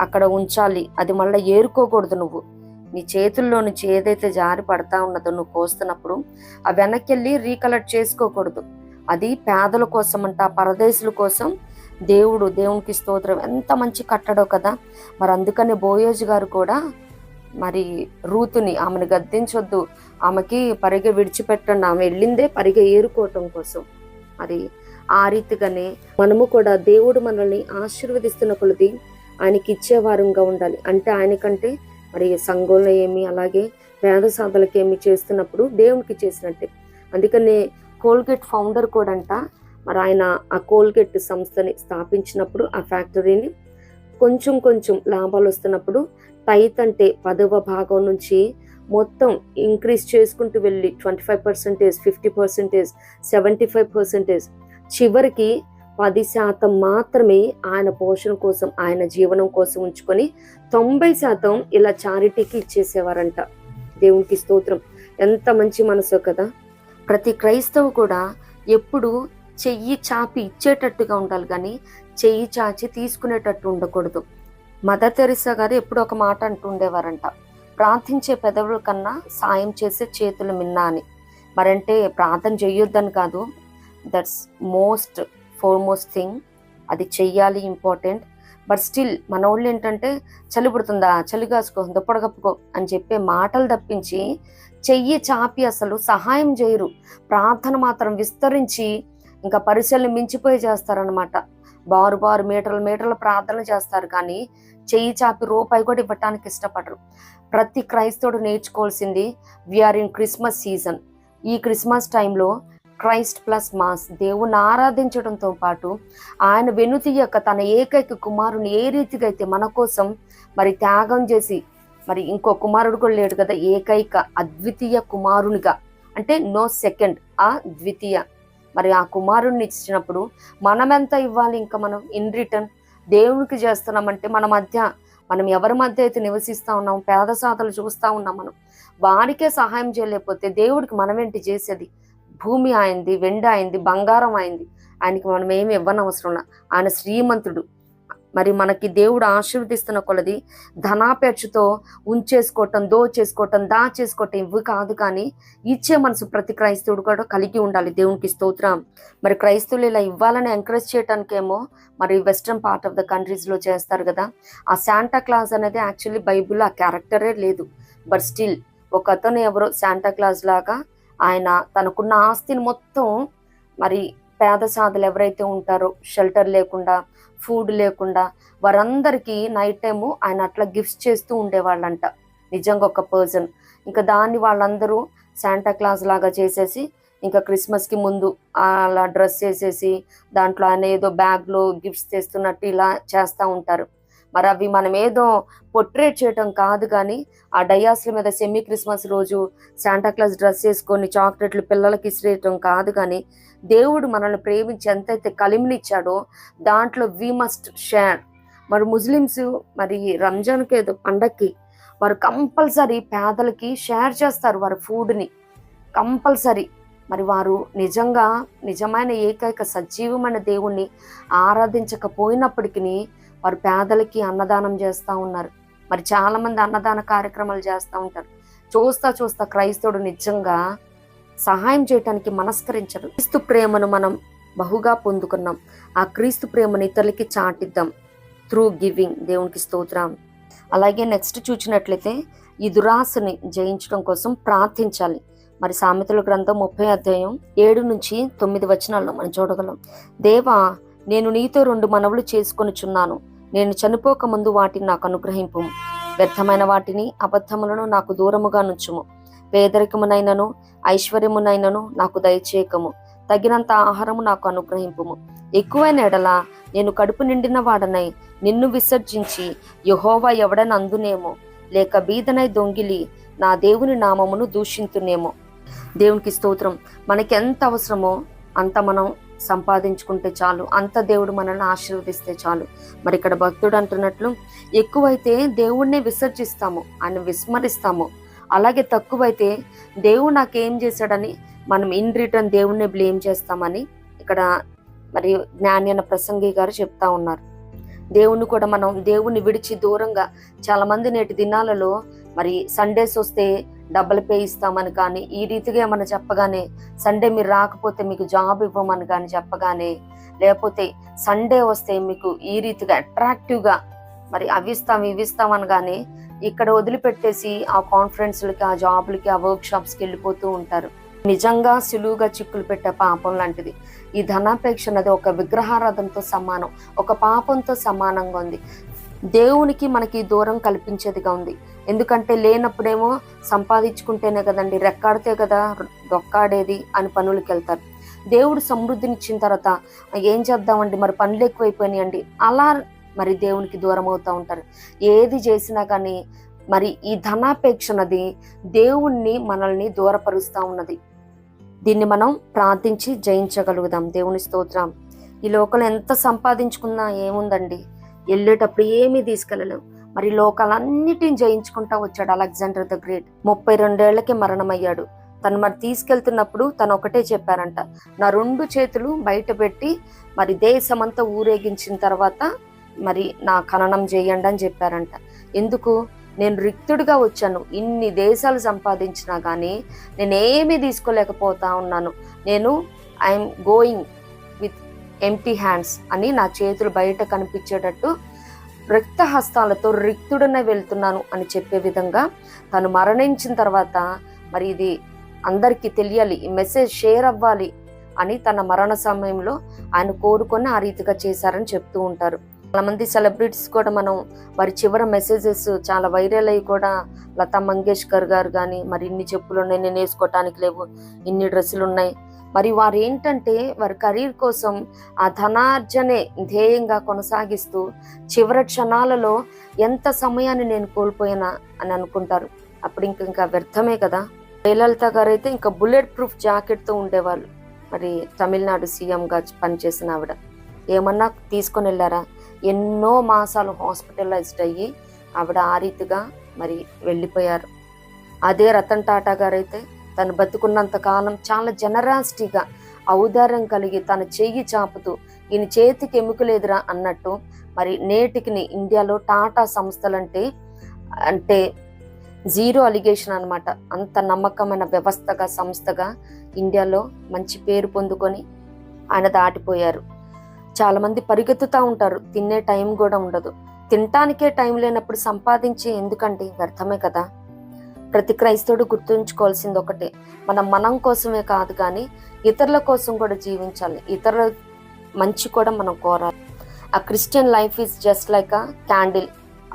అక్కడ ఉంచాలి, అది మళ్ళీ ఏరుకోకూడదు. నువ్వు నీ చేతుల్లో నుంచి ఏదైతే జారి పడతా ఉన్నదో నువ్వు కోస్తున్నప్పుడు ఆ వెనక్కి వెళ్ళి రీకలెక్ట్ చేసుకోకూడదు. అది పేదల కోసం అంట, పరదేశుల కోసం. దేవునికి స్తోత్రం. ఎంత మంచి కట్టడో కదా. మరి అందుకని బోయోజు గారు కూడా మరి రూతుని, ఆమెను గద్దించొద్దు, ఆమెకి పరిగె విడిచిపెట్టండి, ఆమె వెళ్ళిందే పరిగె ఏరుకోవటం కోసం. మరి ఆ రీతిగానే మనము కూడా దేవుడు మనల్ని ఆశీర్వదిస్తున్న కొలది ఆయనకి ఇచ్చేవారంగా ఉండాలి. అంటే ఆయనకంటే మరి సంఘంలో ఏమి, అలాగే పేద సాధలకు ఏమి చేస్తున్నప్పుడు దేవునికి చేసినట్టే. అందుకనే కోల్గేట్ ఫౌండర్ కూడా అంట, మరి ఆయన ఆ కోల్గేట్ సంస్థని స్థాపించినప్పుడు ఆ ఫ్యాక్టరీని కొంచెం లాభాలు వస్తున్నప్పుడు టైత్ అంటే 10వ భాగం నుంచి మొత్తం ఇంక్రీజ్ చేసుకుంటూ వెళ్ళి 25%, 50%, 75%, చివరికి 10% మాత్రమే ఆయన పోషణ కోసం, ఆయన జీవనం కోసం ఉంచుకొని 90% ఇలా చారిటీకి ఇచ్చేసేవారంట. దేవునికి స్తోత్రం. ఎంత మంచి మనసు కదా. ప్రతి క్రైస్తవు కూడా ఎప్పుడు చెయ్యి చాపి ఇచ్చేటట్టుగా ఉండాలి కానీ చెయ్యి చాచి తీసుకునేటట్టు ఉండకూడదు. మదర్ తెరిసా గారు ఎప్పుడు ఒక మాట అంటుండేవారంట, ప్రార్థించే పెదవుల కన్నా సాయం చేసే చేతులు మిన్నా అని. మరంటే ప్రార్థన చెయ్యొద్దని కాదు, దట్స్ ఫోర్మోస్ట్ థింగ్, అది చెయ్యాలి, ఇంపార్టెంట్. బట్ స్టిల్ మన వాళ్ళు ఏంటంటే చలి పుడుతుందా, చలి కాసుకో, దుప్పడగప్పుకో అని చెప్పే మాటలు తప్పించి చెయ్యి చాపి అసలు సహాయం చేయరు. ప్రార్థన మాత్రం విస్తరించి ఇంకా పరిచయలు మించిపోయి చేస్తారనమాట. బారు మీటర్ల ప్రార్థన చేస్తారు కానీ చెయ్యి చాపి రూపాయి కూడా ఇవ్వటానికి ఇష్టపడరు. ప్రతి క్రైస్తవుడు నేర్చుకోవాల్సింది, వీఆర్ ఇన్ క్రిస్మస్ సీజన్. ఈ క్రిస్మస్ టైంలో క్రైస్ట్ ప్లస్ మాస్, దేవుని ఆరాధించడంతో పాటు ఆయన వెనుతీయక తన ఏకైక కుమారుని ఏ రీతిగా అయితే మన కోసం మరి త్యాగం చేసి, మరి ఇంకో కుమారుడు కూడా లేడు కదా, ఏకైక అద్వితీయ కుమారునిగా, అంటే నో సెకండ్, ఆ ద్వితీయ. మరి ఆ కుమారుణ్ణి ఇచ్చినప్పుడు మనం ఎంత ఇవ్వాలి? ఇంకా మనం ఇన్ రిటర్న్ దేవునికి చేస్తున్నామంటే మనం ఎవరి మధ్య అయితే నివసిస్తూ ఉన్నాం, పేద సాధలు చూస్తూ ఉన్నాం, మనం వారికే సహాయం చేయలేకపోతే దేవుడికి మనం ఏంటి చేసేది? భూమి అయింది, వెండి అయింది, బంగారం అయింది, ఆయనకి మనం ఏమి ఇవ్వనవసరం. ఆయన శ్రీమంతుడు. మరి మనకి దేవుడు ఆశీర్వదిస్తున్న కొలది ధనాపేక్షతో ఉంచేసుకోవటం, దాచేసుకోవటం ఇవి కాదు, కానీ ఇచ్చే మనసు ప్రతి క్రైస్తవుడు కూడా కలిగి ఉండాలి. దేవునికి స్తోత్రం. మరి క్రైస్తవులు ఇలా ఇవ్వాలని ఎంకరేజ్ చేయడానికేమో మరి వెస్ట్రన్ పార్ట్ ఆఫ్ ద కంట్రీస్లో చేస్తారు కదా. ఆ శాంటా క్లాస్ అనేది యాక్చువల్లీ బైబిల్లో ఆ క్యారెక్టరే లేదు. బట్ స్టిల్ ఒక అతను ఎవరో శాంటా క్లాస్ లాగా ఆయన తనకున్న ఆస్తిని మొత్తం మరి పేద సాధలు ఎవరైతే ఉంటారో, షెల్టర్ లేకుండా, ఫుడ్ లేకుండా, వారందరికీ నైట్ టైము ఆయన అట్లా గిఫ్ట్స్ చేస్తూ ఉండేవాళ్ళంట. నిజంగా ఒక పర్సన్. ఇంకా దాన్ని వాళ్ళందరూ శాంటా క్లాస్ లాగా చేసేసి ఇంకా క్రిస్మస్కి ముందు అలా డ్రెస్ వేసేసి దాంట్లో ఆయన ఏదో బ్యాగ్లో గిఫ్ట్స్ తెస్తున్నట్టు ఇలా చేస్తూ ఉంటారు. మరి అవి మనం ఏదో పొట్రేట్ చేయటం కాదు, కానీ ఆ డయాస్ల మీద సెమీ క్రిస్మస్ రోజు శాంటా క్లాస్ డ్రెస్ వేసుకొని చాక్లెట్లు పిల్లలకి ఇసిరేయటం కాదు, కానీ దేవుడు మనల్ని ప్రేమించి ఎంతైతే కలిమినిచ్చాడో దాంట్లో వి మస్ట్ షేర్. మరి ముస్లిమ్స్ మరి రంజాన్కి ఏదో పండక్కి వారు కంపల్సరీ పేదలకి షేర్ చేస్తారు వారి ఫుడ్ని, కంపల్సరీ. మరి వారు నిజమైన ఏకైక సజీవమైన దేవుణ్ణి ఆరాధించకపోయినప్పటికీ వారు పేదలకి అన్నదానం చేస్తూ ఉన్నారు. మరి చాలా మంది అన్నదాన కార్యక్రమాలు చేస్తూ ఉంటారు. చూస్తా క్రైస్తవుడు నిజంగా సహాయం చేయటానికి మనస్కరించరు. క్రీస్తు ప్రేమను మనం బహుగా పొందుకున్నాం. ఆ క్రీస్తు ప్రేమను ఇతరులకి చాటిద్దాం త్రూ గివింగ్. దేవునికి స్తోత్రం. అలాగే నెక్స్ట్ చూసినట్లయితే ఈ దురాశని జయించడం కోసం ప్రార్థించాలి. మరి సామెతల గ్రంథం 30 అధ్యాయం 7-9 మనం చూడగలం. దేవా, నేను నీతో 2 మనవులు చేసుకొనుచున్నాను. నేను చనిపోక ముందు వాటిని నాకు అనుగ్రహింపు. వ్యర్థమైన వాటిని, అబద్ధములను నాకు దూరముగా నుంచుము. పేదరికమునైనను ఐశ్వర్యమునైనను నాకు దయచేయకము. తగినంత ఆహారము నాకు అనుగ్రహింపుము. ఎక్కువైన ఎడల నేను కడుపు నిండిన వాడనై నిన్ను విసర్జించి యెహోవా ఎవడనందునేమో, లేక బీదనై దొంగిలి నా దేవుని నామమును దూషింతునేమో. దేవునికి స్తోత్రం. మనకి ఎంత అవసరమో అంత మనం సంపాదించుకుంటే చాలు, అంత దేవుడు మనల్ని ఆశీర్వదిస్తే చాలు. మరి ఇక్కడ భక్తుడు అంటున్నట్లు, ఎక్కువైతే దేవుణ్ణే విసర్జిస్తాము, ఆయన విస్మరిస్తాము. అలాగే తక్కువైతే దేవుడు నాకేం చేశాడని మనం ఇన్ రిటర్న్ దేవుణ్ణి బ్లేమ్ చేస్తామని ఇక్కడ మరి జ్ఞాని అన్న ప్రసంగి గారు చెప్తా ఉన్నారు. దేవుణ్ణి కూడా మనం దేవుణ్ణి విడిచి దూరంగా, చాలా మంది నేటి దినాలలో మరి సండేస్ వస్తే డబ్బులు పే ఇస్తామని కానీ, ఈ రీతిగా ఏమన్నా చెప్పగానే, సండే మీరు రాకపోతే మీకు జాబ్ ఇవ్వమని కానీ చెప్పగానే, లేకపోతే సండే వస్తే మీకు ఈ రీతిగా అట్రాక్టివ్గా మరి ఇవిస్తామని కానీ ఇక్కడ వదిలిపెట్టేసి ఆ కాన్ఫరెన్స్లకి, ఆ జాబ్లకి, ఆ వర్క్ షాప్స్కి వెళ్ళిపోతూ ఉంటారు. నిజంగా సులువుగా చిక్కులు పెట్టే పాపం లాంటిది ఈ ధనాపేక్ష అనేది. ఒక విగ్రహారాధనతో సమానం, ఒక పాపంతో సమానంగా ఉంది. దేవునికి మనకి దూరం కల్పించేదిగా ఉంది. ఎందుకంటే లేనప్పుడేమో సంపాదించుకుంటేనే కదండి, రెక్కాడితే కదా దొక్కాడేది అని పనులకి వెళ్తారు. దేవుడు సమృద్ధినిచ్చిన తర్వాత ఏం చేద్దామండి, మరి పనులు ఎక్కువైపోయినాయండి, అలా మరి దేవునికి దూరం అవుతూ ఉంటారు. ఏది చేసినా కానీ మరి ఈ ధనాపేక్ష అన్నది దేవుణ్ణి మనల్ని దూరపరుస్తూ ఉన్నది. దీన్ని మనం ప్రార్థించి జయించగలుగుదాం. దేవుని స్తోత్రం. ఈ లోకంలో ఎంత సంపాదించుకున్నా ఏముందండి, వెళ్ళేటప్పుడు ఏమీ తీసుకెళ్ళలేవు. మరి లోకాలన్నిటిని జయించుకుంటా వచ్చాడు అలెగ్జాండర్ ద గ్రేట్. 32 ఏళ్లకే మరణమయ్యాడు. తను మరి తీసుకెళ్తున్నప్పుడు తను ఒకటే చెప్పారంట, నా 2 చేతులు బయట పెట్టి మరి దేశమంతా ఊరేగించిన తర్వాత మరి నా ఖననం చేయండి అని చెప్పారంట. ఎందుకు? నేను రిక్తుడిగా వచ్చాను, ఇన్ని దేశాలు సంపాదించినా కానీ నేనేమీ తీసుకోలేకపోతా ఉన్నాను, నేను I'm going with empty hands అని నా చేతులు బయట కనిపించేటట్టు రక్త హస్తాలతో రిక్తుడనే వెళ్తున్నాను అని చెప్పే విధంగా తను మరణించిన తర్వాత మరి ఇది అందరికీ తెలియాలి, ఈ మెసేజ్ షేర్ అవ్వాలి అని తన మరణ సమయంలో ఆయన కోరుకొని ఆ రీతిగా చేశారని చెప్తూ ఉంటారు. చాలా మంది సెలబ్రిటీస్ కూడా మనం వారి చివరి మెసేజెస్ చాలా వైరల్ అయ్యి కూడా, లతా మంగేష్కర్ గారు కానీ, మరి ఇన్ని చెప్పులు ఉన్నాయి, నేను వేసుకోవటానికి లేవు, ఇన్ని డ్రెస్సులు ఉన్నాయి. మరి వారు ఏంటంటే వారి కెరీర్ కోసం ఆ ధనార్జనే ధ్యేయంగా కొనసాగిస్తూ చివరి క్షణాలలో ఎంత సమయాన్ని నేను కోల్పోయినా అని అనుకుంటారు. అప్పుడు ఇంకా వ్యర్థమే కదా. జయలలిత గారు అయితే ఇంకా బుల్లెట్ ప్రూఫ్ జాకెట్తో ఉండేవాళ్ళు. మరి తమిళనాడు సీఎంగా పనిచేసిన ఆవిడ ఏమన్నా తీసుకొని వెళ్ళారా? ఎన్నో మాసాలు హాస్పిటలైజ్డ్ అయ్యి ఆవిడ ఆ రీతిగా మరి వెళ్ళిపోయారు. అదే రతన్ టాటా గారు అయితే తను బతుకున్నంత కాలం చాలా జనరాసిటీగా, ఔదార్యం కలిగి తన చెయ్యి చాపుతూ ఈయన చేతికి ఎముకలేదురా అన్నట్టు మరి నేటికి ఇండియాలో టాటా సంస్థలంటే అంటే జీరో అలిగేషన్ అనమాట. అంత నమ్మకమైన వ్యవస్థగా, సంస్థగా ఇండియాలో మంచి పేరు పొందుకొని ఆయన దాటిపోయారు. చాలా మంది పరిగెత్తుతూ ఉంటారు, తినే టైం కూడా ఉండదు. తినటానికే టైం లేనప్పుడు సంపాదించి ఎందుకంటే వ్యర్థమే కదా. ప్రతి క్రైస్తవుడు గుర్తుంచుకోవాల్సింది ఒకటే, మనం కోసమే కాదు కానీ ఇతరుల కోసం కూడా జీవించాలి, ఇతరుల మంచి కూడా మనం కోరాలి. ఆ Christian life is just like a candle,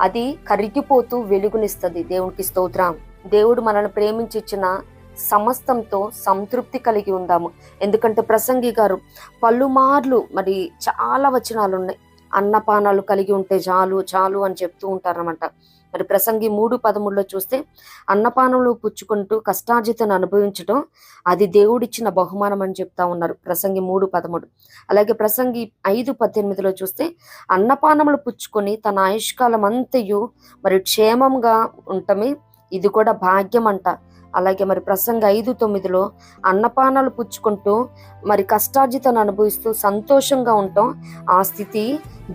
అది కరిగిపోతూ వెలుగునిస్తుంది. దేవునికి స్తోత్రం. దేవుడు మనల్ని ప్రేమించి ఇచ్చిన సమస్తంతో సంతృప్తి కలిగి ఉందాము. ఎందుకంటే ప్రసంగి గారు పలుమార్లు మరి చాలా వచనాలు ఉన్నాయి, అన్నపానాలు కలిగి ఉంటే చాలు చాలు అని చెప్తూ ఉంటారన్నమాట. మరి ప్రసంగి 3:13 చూస్తే అన్నపానంలో పుచ్చుకుంటూ కష్టార్జితను అనుభవించడం అది దేవుడిచ్చిన బహుమానం అని చెప్తా ఉన్నారు. ప్రసంగి 3:13. అలాగే ప్రసంగి 5:18 చూస్తే అన్నపానములు పుచ్చుకొని తన ఆయుష్కాలం అంతయు మరి క్షేమంగా ఉండటమే ఇది కూడా భాగ్యం అంట. అలాగే మరి ప్రసంగి 5:9 అన్నపానాలు పుచ్చుకుంటూ మరి కష్టార్జితను అనుభవిస్తూ సంతోషంగా ఉండటం ఆ స్థితి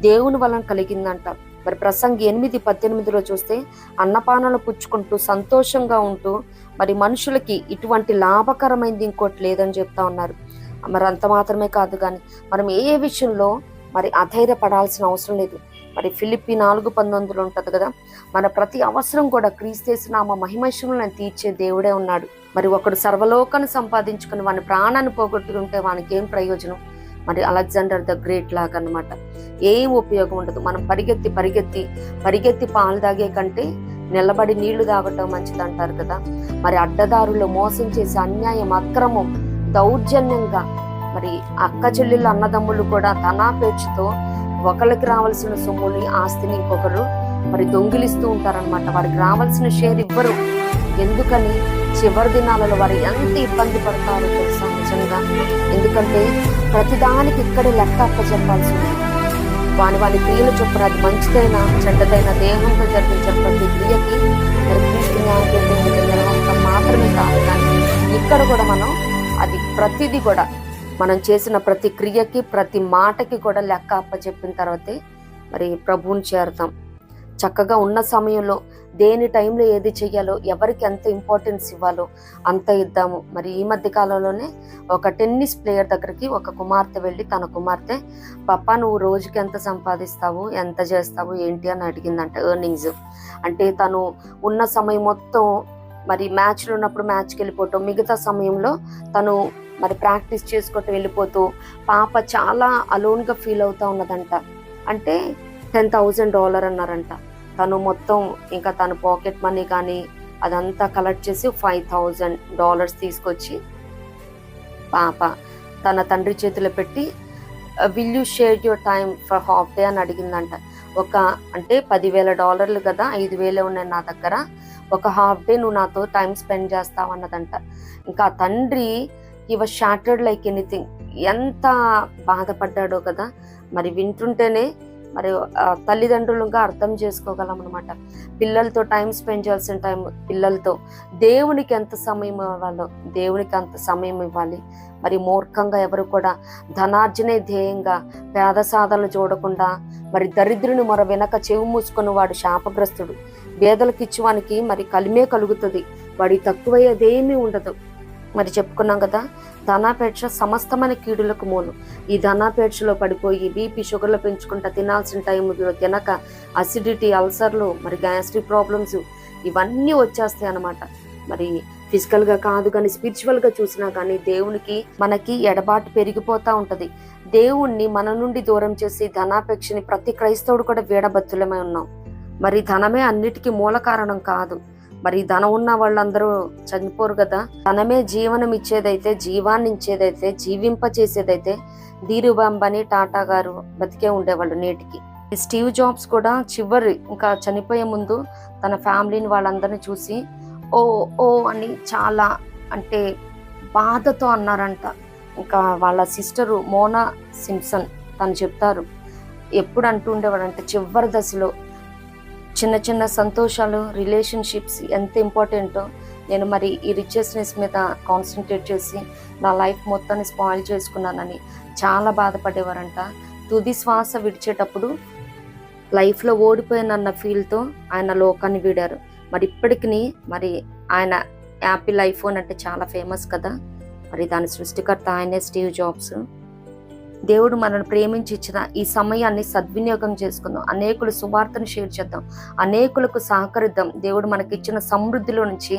దేవుని వలన కలిగిందంట. మరి ప్రసంగి 8:18 చూస్తే అన్నపానాలు పుచ్చుకుంటూ సంతోషంగా ఉంటూ మరి మనుషులకి ఇటువంటి లాభకరమైనది ఇంకోటి లేదని చెప్తా ఉన్నారు. మరి అంత మాత్రమే కాదు కానీ మనం ఏ విషయంలో మరి అధైర్యపడాల్సిన అవసరం లేదు. మరి ఫిలిప్పి 4:19 ఉంటుంది కదా, మన ప్రతి అవసరం కూడా క్రీస్తు నామ మహిమైశ్వర్యాలను తీర్చే దేవుడే ఉన్నాడు. మరి ఒకడు సర్వలోకాన్ని సంపాదించుకుని వాని ప్రాణాన్ని పోగొట్టుకుంటే వానికి ఏం ప్రయోజనం? మరి అలెగ్జాండర్ ద గ్రేట్ లాగా అనమాట. ఏం ఉపయోగం ఉండదు. మనం పరిగెత్తి పరిగెత్తి పరిగెత్తి పాలు తాగే కంటే నిలబడి నీళ్లు తాగటం మంచిది అంటారు కదా. మరి అడ్డదారులు మోసం చేసే అన్యాయం, అక్రమం, దౌర్జన్యంగా మరి అక్క చెల్లెళ్ళు అన్నదమ్ములు కూడా ధనాపేక్షతో ఒకరికి రావాల్సిన సొమ్ముని ఆస్తిని ఇంకొకరు మరి దొంగిలిస్తూ ఉంటారనమాట. వారికి రావాల్సిన షేర్ ఇవ్వరు. ఎందుకని? చివరి దినాలలో వారు ఎంత ఇబ్బంది పడతారో తెలుసా నిజంగా. ఎందుకంటే ప్రతిదానికి ఇక్కడే లెక్క అప్పచెప్పాల్సి ఉంది. వాని క్రియలు చొప్పున అది మంచిదైనా చెడ్డదైనా దేహంతో జరిపించే ప్రతి క్రియకి మరి క్రీస్తు న్యాయం మాత్రమే కాదు, కానీ ఇక్కడ కూడా మనం అది ప్రతిదీ కూడా మనం చేసిన ప్రతి క్రియకి ప్రతి మాటకి కూడా లెక్క అప్పచెప్పిన తర్వాతే మరి ప్రభువుని చేరుతాం. చక్కగా ఉన్న సమయంలో దేని టైంలో ఏది చెయ్యాలో, ఎవరికి ఎంత ఇంపార్టెన్స్ ఇవ్వాలో అంత ఇద్దాము. మరి ఈ మధ్య కాలంలోనే ఒక టెన్నిస్ ప్లేయర్ దగ్గరికి ఒక కుమార్తె వెళ్ళి తన కుమార్తె, పాపా నువ్వు రోజుకి ఎంత సంపాదిస్తావు, ఎంత చేస్తావు, ఏంటి అని అడిగిందంట. ఎర్నింగ్స్ అంటే తను ఉన్న సమయం మొత్తం మరి మ్యాచ్లు ఉన్నప్పుడు మ్యాచ్కి వెళ్ళిపోవటం, మిగతా సమయంలో తను మరి ప్రాక్టీస్ చేసుకోవటం వెళ్ళిపోతూ పాప చాలా అలోన్గా ఫీల్ అవుతా ఉన్నదంట. అంటే $10,000 అన్నారంట. తను మొత్తం ఇంకా తన పాకెట్ మనీ కానీ అదంతా కలెక్ట్ చేసి $5,000 తీసుకొచ్చి పాప తన తండ్రి చేతిలో పెట్టి will you share your time for half day అని అడిగిందంట. అంటే $10,000 కదా, 5,000 ఉన్నాయి నా దగ్గర, ఒక హాఫ్ డే నువ్వు నాతో టైం స్పెండ్ చేస్తావు అన్నదంట. ఇంకా తండ్రి హి వాజ్ షాటర్డ్ లైక్ ఎనీథింగ్. ఎంత బాధపడ్డాడో కదా. మరి వింటుంటేనే మరి తల్లిదండ్రులుగా అర్థం చేసుకోగలం అనమాట. పిల్లలతో టైం స్పెండ్ చేయాల్సిన టైం పిల్లలతో, దేవునికి ఎంత సమయం ఇవ్వాలో దేవునికి అంత సమయం ఇవ్వాలి. మరి మూర్ఖంగా ఎవరు కూడా ధనార్జనే ధ్యేయంగా పేద సాధనలు చూడకుండా మరి దరిద్రుని మొర వెనక చెవి మూసుకొని వాడు శాపగ్రస్తుడు. పేదలకు ఇచ్చేవానికి మరి కలిమే కలుగుతుంది, వాడి తక్కువయ్యేదేమీ ఉండదు. మరి చెప్పుకున్నాం కదా, ధనాపేక్ష సమస్తమైన కీడులకు మూలం. ఈ ధనాపేక్షలో పడిపోయి బీపీ షుగర్లు పెంచుకుంటా తినాల్సిన టైంలో తినక అసిడిటీ, అల్సర్లు, మరి గ్యాస్ట్రిక్ ప్రాబ్లమ్స్ ఇవన్నీ వచ్చేస్తాయి అన్నమాట. మరి ఫిజికల్గా కాదు కానీ స్పిరిచువల్గా చూసినా కానీ దేవునికి మనకి ఎడబాటు పెరిగిపోతూ ఉంటుంది. దేవుణ్ణి మన నుండి దూరం చేసి ధనాపేక్షని ప్రతి క్రైస్తవుడు కూడా వీడబద్దులమై ఉన్నాం. మరి ధనమే అన్నిటికీ మూల కారణం కాదు. మరి ధనం ఉన్న వాళ్ళందరూ చనిపోరు కదా. ధనమే జీవనం ఇచ్చేదైతే, జీవాన్ని ఇచ్చేదైతే, జీవింప చేసేదైతే ధీరుభాయ్ అంబానీ, టాటా గారు బతికే ఉండేవాళ్ళు నేటికి. స్టీవ్ జాబ్స్ కూడా చివరి ఇంకా చనిపోయే ముందు తన ఫ్యామిలీని వాళ్ళందరినీ చూసి ఓ ఓ అని చాలా అంటే బాధతో అన్నారంట. ఇంకా వాళ్ళ సిస్టరు మోనా సింప్సన్ తను చెప్తారు, ఎప్పుడు అంటూ ఉండేవాడంటే చివరి దశలో చిన్న చిన్న సంతోషాలు, రిలేషన్షిప్స్ ఎంత ఇంపార్టెంటో నేను మరి ఈ రిచెస్నెస్ మీద కాన్సన్ట్రేట్ చేసి నా లైఫ్ మొత్తాన్ని స్పాయిల్ చేసుకున్నానని చాలా బాధపడేవారంట. తుది శ్వాస విడిచేటప్పుడు లైఫ్లో ఓడిపోయినన్న ఫీల్తో ఆయన లోకాన్ని వీడారు. మరి ఇప్పటికి మరి ఆయన యాపిల్ ఐఫోన్ అంటే చాలా ఫేమస్ కదా. మరి దాని సృష్టికర్త ఆయనే స్టీవ్ జాబ్స్. దేవుడు మనల్ని ప్రేమించి ఇచ్చిన ఈ సమయాన్ని సద్వినియోగం చేసుకుందాం. అనేకులు సువార్తను షేర్ చేద్దాం, అనేకులకు సహకరిద్దాం. దేవుడు మనకిచ్చిన సమృద్ధిలో నుంచి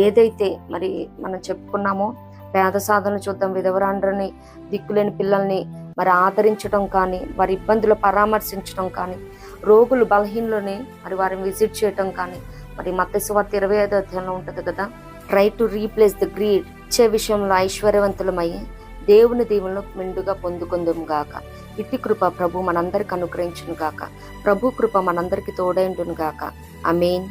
ఏదైతే మరి మనం చెప్పుకున్నామో పేద సాధనలు చూద్దాం, విధవరాండ్రని, దిక్కులేని పిల్లల్ని మరి ఆదరించడం కానీ, వారి ఇబ్బందులు పరామర్శించడం కానీ, రోగులు బలహీనలోని మరి వారిని విజిట్ చేయడం కానీ, మరి మత్తయి సువార్త 25వ అధ్యాయంలో ఉంటుంది కదా, try to replace the greed. ఇచ్చే విషయంలో ఐశ్వర్యవంతులమై దేవుని దీవెనలో మెండుగా పొందుకుందుము గాక. ఇట్టి కృప ప్రభు మనందరికి అనుగ్రహించును గాక. ప్రభు కృప మనందరికి తోడైండును గాక. ఆమేన్.